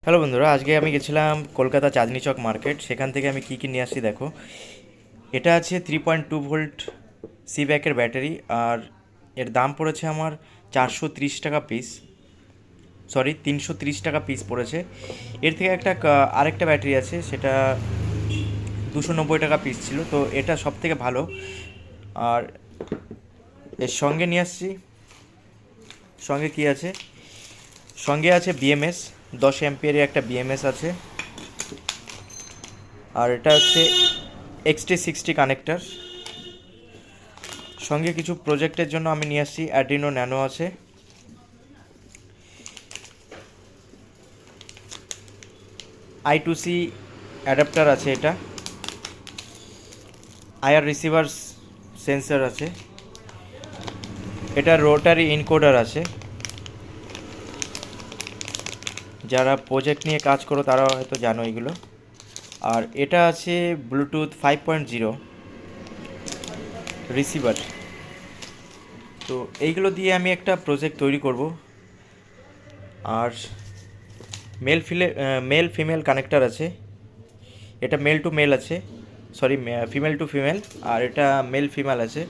Hello বন্ধুরা, আজকে আমি গেছিলাম কলকাতা চাঁদনি চক মার্কেট। সেখান থেকে আমি কী কী নিয়ে আসছি দেখো। এটা আছে 3.2 ভোল্ট সি ব্যাকের ব্যাটারি, আর এর দাম পড়েছে আমার 430 টাকা পিস। সরি, 330 টাকা পিস পড়েছে। এর থেকে আরেকটা ব্যাটারি আছে, সেটা 290 টাকা পিস ছিল, তো এটা সব থেকে ভালো। আর এর সঙ্গে নিয়ে আসছি, সঙ্গে কি আছে, সঙ্গে আছে বিএমএস, 10 অ্যাম্পিয়ারের একটা বিএমএস আছে। আর এটা হচ্ছে XT60 কানেক্টার। সঙ্গে কিছু প্রজেক্টের জন্য আমি নিয়ে আসছি অ্যাড্রিনো ন্যানো আছে। I2C অ্যাডাপ্টার আছে, এটা আইআর রিসিভার সেন্সর আছে, এটা রোটারি ইনকোডার আছে। যারা প্রজেক্ট নিয়ে কাজ করো তারা হয়তো জানো এগুলো। আর এটা আছে ব্লুটুথ 5.0 রিসিভার। তো এইগুলো দিয়ে আমি একটা প্রজেক্ট তৈরি করব। আর মেল ফিমেল কানেক্টার আছে, এটা মেল টু মেল আছে, সরি ফিমেল টু ফিমেল, আর এটা মেল ফিমেল আছে।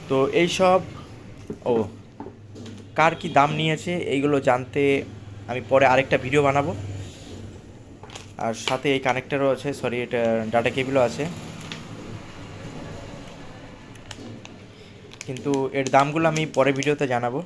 তো এই সব, ও কার কি দাম নিয়েছে এইগুলো জানতে আমি পরে আরেকটা ভিডিও বানাবো। আর সাথে এই কানেক্টারও আছে, সরি এটা ডাটা কেবিলও আছে, কিন্তু এর দামগুলো আমি পরে ভিডিওতে জানাবো।